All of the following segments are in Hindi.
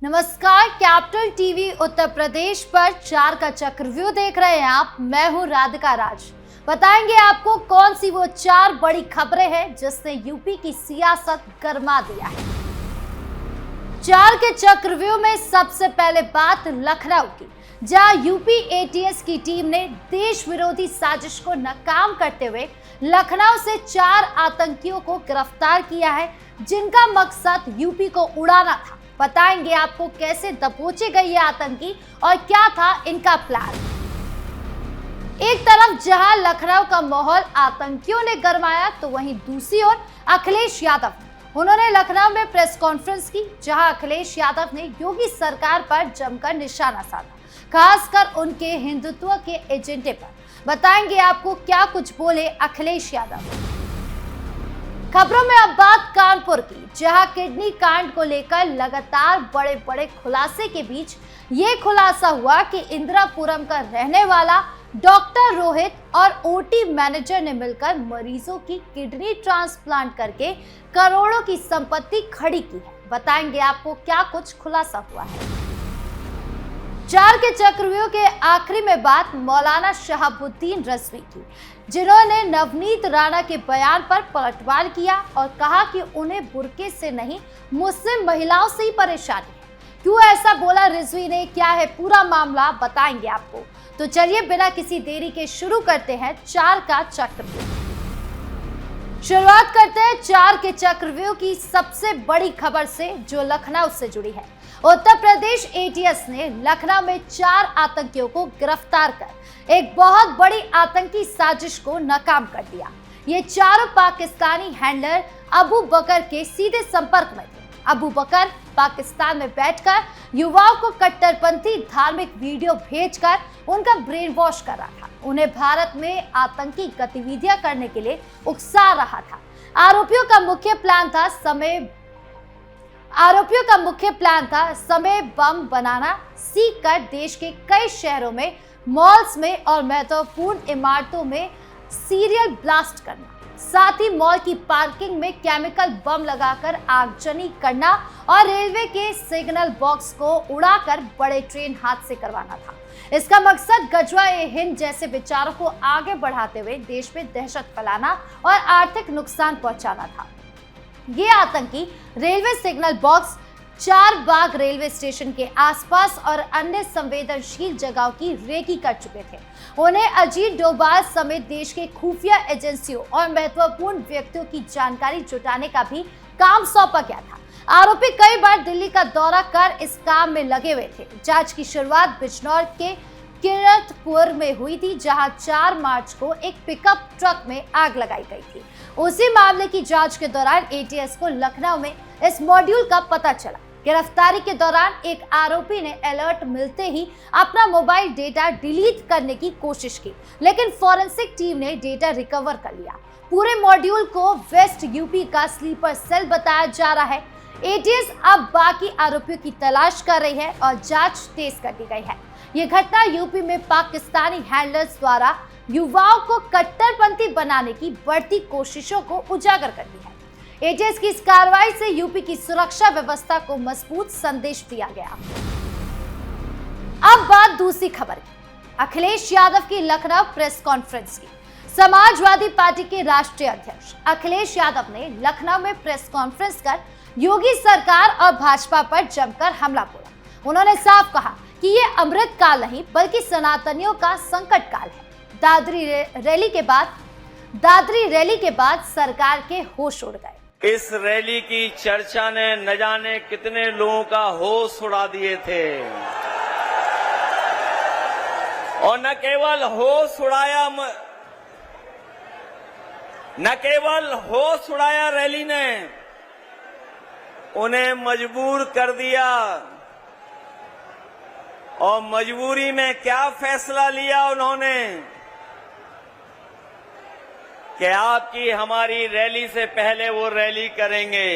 नमस्कार, कैपिटल टीवी उत्तर प्रदेश पर 4 का चक्रव्यूह देख रहे हैं आप। मैं हूं राधिका राज। बताएंगे आपको कौन सी वो 4 बड़ी खबरें हैं जिसने यूपी की सियासत गरमा दिया है। 4 के चक्रव्यूह में सबसे पहले बात लखनऊ की, जहां यूपी एटीएस की टीम ने देश विरोधी साजिश को नाकाम करते हुए लखनऊ से 4 आतंकियों को गिरफ्तार किया है, जिनका मकसद यूपी को उड़ाना था। बताएंगे आपको कैसे दबोचे गए ये आतंकी और क्या था इनका प्लान। एक तरफ जहां लखनऊ का माहौल आतंकियों ने गरमाया, तो वहीं दूसरी ओर अखिलेश यादव उन्होंने लखनऊ में प्रेस कॉन्फ्रेंस की, जहां अखिलेश यादव ने योगी सरकार पर जमकर निशाना साधा, खासकर उनके हिंदुत्व के एजेंडे पर। बताएंगे आपको क्या कुछ बोले अखिलेश यादव। खबरों में अब बात कानपुर की, जहां किडनी कांड को लेकर लगातार बड़े बड़े खुलासे के बीच ये खुलासा हुआ कि इंदिरापुरम का रहने वाला डॉक्टर रोहित और ओटी मैनेजर ने मिलकर मरीजों की किडनी ट्रांसप्लांट करके करोड़ों की संपत्ति खड़ी की है। बताएंगे आपको क्या कुछ खुलासा हुआ है। 4 के चक्रव्यूह के आखिरी में बात मौलाना शहाबुद्दीन रिजवी की, जिन्होंने नवनीत राणा के बयान पर पलटवार किया और कहा कि उन्हें बुर्के से नहीं, मुस्लिम महिलाओं से ही परेशानी है। क्यों ऐसा बोला रिजवी ने, क्या है पूरा मामला, बताएंगे आपको। तो चलिए बिना किसी देरी के शुरू करते हैं 4 का चक्रव्यूह। शुरुआत करते हैं 4 के चक्रव्यूह की सबसे बड़ी खबर से, जो लखनऊ से जुड़ी है। उत्तर प्रदेश एटीएस ने लखनऊ में 4 आतंकियों को गिरफ्तार कर एक बहुत बड़ी आतंकी साजिश को नाकाम कर दिया। ये चारों पाकिस्तानी हैंडलर अबू बकर के सीधे संपर्क में थे। अबू बकर पाकिस्तान में बैठकर युवाओं को कट्टरपंथी धार्मिक वीडियो भेजकर उनका ब्रेन वॉश कर रहा था, उन्हें भारत में आतंकी गतिविधियां करने के लिए उकसा रहा था। आरोपियों का मुख्य प्लान था समय बम बनाना, सीख कर देश के कई शहरों में, मॉल्स में और महत्वपूर्ण इमारतों में सीरियल ब्लास्ट करना, साथ ही मॉल की पार्किंग में केमिकल बम लगाकर आगजनी करना और रेलवे के सिग्नल बॉक्स को उड़ाकर बड़े ट्रेन हादसे करवाना था। इसका मकसद गजवा-ए-हिंद जैसे विचारों को आगे बढ़ाते हुए देश में दहशत फैलाना और आर्थिक नुकसान पहुंचाना था। ये आतंकी रेलवे सिग्नल बॉक्स, 4 बाग रेलवे स्टेशन के आसपास और अन्य संवेदनशील जगहों की रेकी कर चुके थे। उन्हें अजीत डोभाल समेत देश के खुफिया एजेंसियों और महत्वपूर्ण व्यक्तियों की जानकारी जुटाने का भी काम सौंपा गया था। आरोपी कई बार दिल्ली का दौरा कर इस काम में लगे हुए थे। जांच की शुरुआत बिजनौर के किरतपुर में हुई थी, जहां 4 मार्च को एक पिकअप ट्रक में आग लगाई गई थी। उसी मामले की जांच के दौरान एटीएस को लखनऊ में इस मॉड्यूल का पता चला। गिरफ्तारी के दौरान एक आरोपी ने अलर्ट मिलते ही अपना मोबाइल डेटा डिलीट करने की कोशिश की, लेकिन फॉरेंसिक टीम ने डेटा रिकवर कर लिया। पूरे मॉड्यूल को वेस्ट यूपी का स्लीपर सेल बताया जा रहा है। एटीएस अब बाकी आरोपियों की तलाश कर रही है और जांच तेज कर दी गई है। ये घटना यूपी में पाकिस्तानी हैंडलर्स द्वारा युवाओं को कट्टरपंथी बनाने की बढ़ती कोशिशों को उजागर करती है। एटीएस की इस कार्रवाई से यूपी की सुरक्षा व्यवस्था को मजबूत संदेश दिया गया। अब बात दूसरी खबर की, अखिलेश यादव की लखनऊ प्रेस कॉन्फ्रेंस की। समाजवादी पार्टी के राष्ट्रीय अध्यक्ष अखिलेश यादव ने लखनऊ में प्रेस कॉन्फ्रेंस कर योगी सरकार और भाजपा पर जमकर हमला बोला। उन्होंने साफ कहा कि ये अमृत काल नहीं, बल्कि सनातनियों का संकट काल है। दादरी रैली के बाद सरकार के होश उड़ गए। इस रैली की चर्चा ने न जाने कितने लोगों का होश उड़ा दिए थे, और न केवल होश उड़ाया रैली ने, उन्हें मजबूर कर दिया। और मजबूरी में क्या फैसला लिया उन्होंने कि आपकी हमारी रैली से पहले वो रैली करेंगे।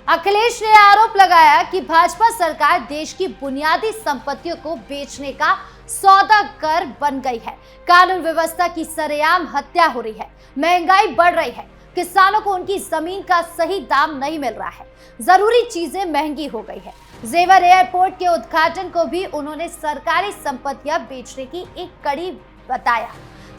अखिलेश ने आरोप लगाया कि भाजपा सरकार देश की बुनियादी संपत्तियों को बेचने का सौदागर बन गई है। कानून व्यवस्था की सरेआम हत्या हो रही है, महंगाई बढ़ रही है, किसानों को उनकी जमीन का सही दाम नहीं मिल रहा है, जरूरी चीजें महंगी हो गई है। जेवर एयरपोर्ट के उद्घाटन को भी उन्होंने सरकारी संपत्तियां बेचने की एक कड़ी बताया।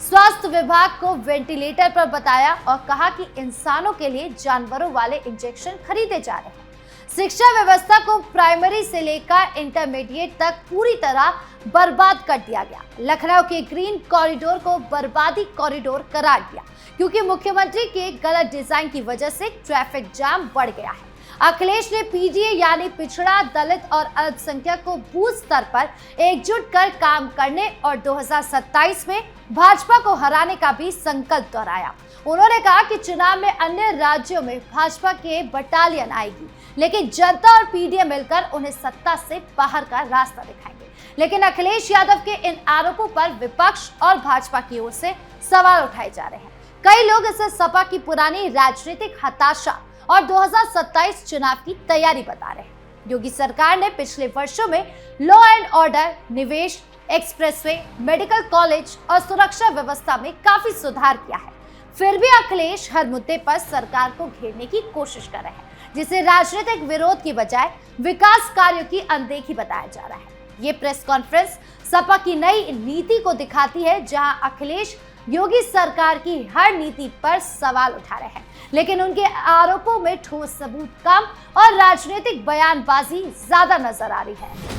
स्वास्थ्य विभाग को वेंटिलेटर पर बताया और कहा कि इंसानों के लिए जानवरों वाले इंजेक्शन खरीदे जा रहे हैं। शिक्षा व्यवस्था को प्राइमरी से लेकर इंटरमीडिएट तक पूरी तरह बर्बाद कर दिया गया। लखनऊ के ग्रीन कॉरिडोर को बर्बादी कॉरिडोर करार दिया क्योंकि मुख्यमंत्री के गलत डिजाइन की वजह से ट्रैफिक जाम बढ़ गया है। अखिलेश ने पीडीए यानी पिछड़ा, दलित और अल्पसंख्यक को बूथ स्तर पर एकजुट कर काम करने और 2027 में भाजपा को हराने का भी संकल्प दोहराया। उन्होंने कहा कि चुनाव में अन्य राज्यों में भाजपा के बटालियन आएगी, लेकिन जनता और पीडीए मिलकर उन्हें सत्ता से बाहर का रास्ता दिखाएंगे। लेकिन अखिलेश यादव के इन आरोपों पर विपक्ष और भाजपा की ओर से सवाल उठाए जा रहे हैं। कई लोग इसे सपा की पुरानी राजनीतिक हताशा और 2027 चुनाव की तैयारी बता रहे हैं। योगी सरकार ने पिछले वर्षों में लॉ एंड ऑर्डर, निवेश, एक्सप्रेसवे, मेडिकल कॉलेज और सुरक्षा व्यवस्था में काफी सुधार किया है। फिर भी अखिलेश हर मुद्दे पर सरकार को घेरने की कोशिश कर रहे हैं, जिसे राजनीतिक विरोध की बजाय विकास कार्यों की अनदेखी बताया जा रहा है। ये प्रेस कॉन्फ्रेंस सपा की नई नीति को दिखाती है, जहां अखिलेश योगी सरकार की हर नीति पर सवाल उठा रहे हैं, लेकिन उनके आरोपों में ठोस सबूत कम और राजनीतिक बयानबाजी ज्यादा नजर आ रही है।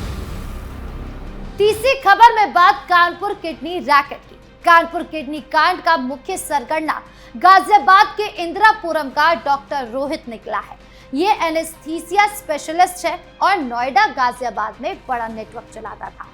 तीसरी खबर में बात कानपुर किडनी रैकेट की। कानपुर किडनी कांड का मुख्य सरगना गाजियाबाद के इंदिरापुरम का डॉक्टर रोहित निकला है। ये एनेस्थीसिया स्पेशलिस्ट है और नोएडा, गाजियाबाद में बड़ा नेटवर्क चलाता था।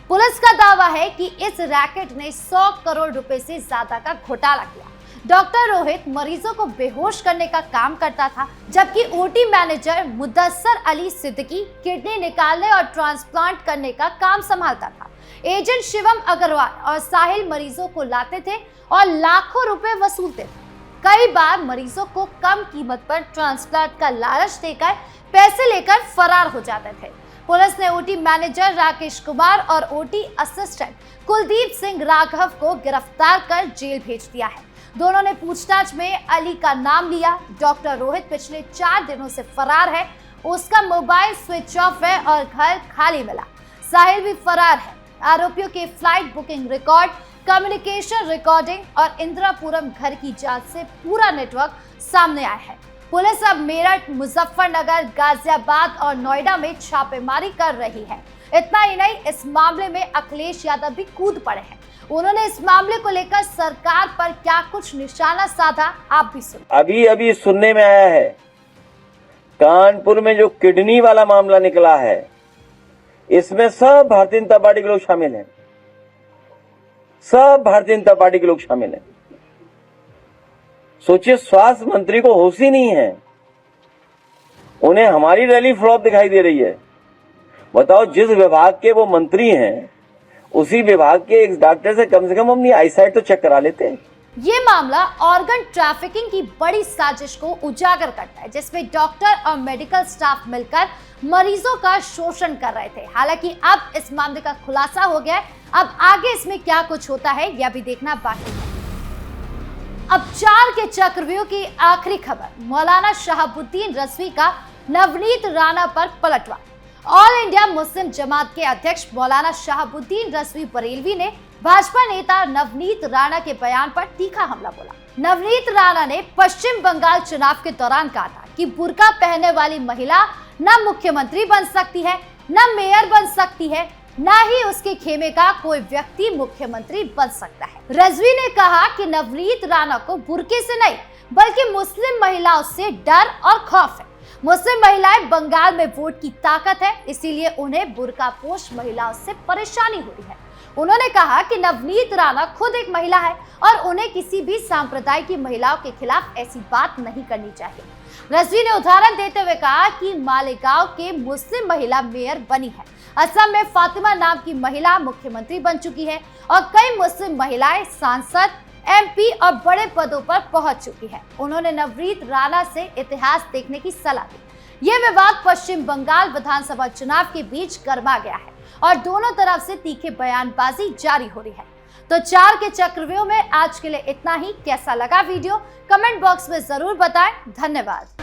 पुलिस का दावा है कि इस रैकेट ने 100 करोड़ रुपए से ज्यादा का घोटाला किया। डॉक्टर रोहित मरीजों को बेहोश करने का काम करता था, जबकि OT manager Mudassar Ali Siddiqui kidney निकालने और ट्रांसप्लांट करने का काम संभालता था। एजेंट शिवम अग्रवाल और साहिल मरीजों को लाते थे और लाखों रुपए वसूलते थे। कई बार मरीजों को कम कीमत पर ट्रांसप्लांट का लालच देकर पैसे लेकर फरार हो जाते थे। पुलिस ने ओटी मैनेजर राकेश कुमार और ओटी असिस्टेंट कुलदीप सिंह राघव को गिरफ्तार कर जेल भेज दिया है। दोनों ने पूछताछ में अली का नाम लिया। डॉक्टर रोहित पिछले 4 दिनों से फरार है। उसका मोबाइल स्विच ऑफ है और घर खाली मिला। साहिल भी फरार है। आरोपियों के flight booking record, communication recording और इंदिरापुरम घर की जांच से पूरा नेटवर्क सामने आया है। पुलिस अब मेरठ, मुजफ्फरनगर, गाजियाबाद और नोएडा में छापेमारी कर रही है। इतना ही नहीं, इस मामले में अखिलेश यादव भी कूद पड़े हैं। उन्होंने इस मामले को लेकर सरकार पर क्या कुछ निशाना साधा, आप भी सुनिए। अभी सुनने में आया है, कानपुर में जो किडनी वाला मामला निकला है, इसमें सब भारतीय जनता पार्टी के लोग शामिल हैं। सब भारतीय जनता पार्टी के लोग शामिल हैं। सोचिए, स्वास्थ्य मंत्री को होश ही नहीं है, उन्हें हमारी रैली फ्लॉप दिखाई दे रही है। बताओ, जिस विभाग के वो मंत्री हैं, उसी विभाग के एक डॉक्टर से कम अपनी आईसाइट तो चेक करा लेते हैं। ये मामला ऑर्गन ट्रैफिकिंग की बड़ी साजिश को उजागर करता है, जिसमें डॉक्टर और मेडिकल स्टाफ मिलकर मरीजों का शोषण कर रहे थे। हालांकि अब इस मामले का खुलासा हो गया है। अब आगे इसमें क्या कुछ होता है, यह भी देखना बाकी है। अब 4 के चक्रव्यूह की आखिरी खबर, मौलाना शहाबुद्दीन रजवी का नवनीत राणा पर पलटवार। ऑल इंडिया मुस्लिम जमात के अध्यक्ष मौलाना शहाबुद्दीन रजवी बरेलवी ने भाजपा नेता नवनीत राणा के बयान पर तीखा हमला बोला। नवनीत राणा ने पश्चिम बंगाल चुनाव के दौरान कहा था कि बुर्का पहनने वाली महिला न मुख्यमंत्री बन सकती है, न मेयर बन सकती है, न ही उसके खेमे का कोई व्यक्ति मुख्यमंत्री बन सकता है। रजवी ने कहा कि नवनीत राणा को बुर्के से नहीं, बल्कि मुस्लिम महिलाओं से डर और खौफ है। मुस्लिम महिलाएं बंगाल में वोट की ताकत है, इसीलिए उन्हें बुर्कापोश महिलाओं से परेशानी हो रही है। उन्होंने कहा कि नवनीत राणा खुद एक महिला है और उन्हें किसी भी सांप्रदाय की महिलाओं के खिलाफ ऐसी बात नहीं करनी चाहिए। रजवी ने उदाहरण देते हुए कहा कि मालेगांव के मुस्लिम महिला मेयर बनी है। असम में फातिमा नाम की महिला मुख्यमंत्री बन चुकी है और कई मुस्लिम महिलाएं सांसद, एमपी और बड़े पदों पर पहुंच चुकी है। उन्होंने नवनीत राणा से इतिहास देखने की सलाह दी। यह विवाद पश्चिम बंगाल विधानसभा चुनाव के बीच गर्मा गया है और दोनों तरफ से तीखे बयानबाजी जारी हो रही है। तो 4 के चक्रव्यूह में आज के लिए इतना ही। कैसा लगा वीडियो, कमेंट बॉक्स में जरूर बताएं। धन्यवाद।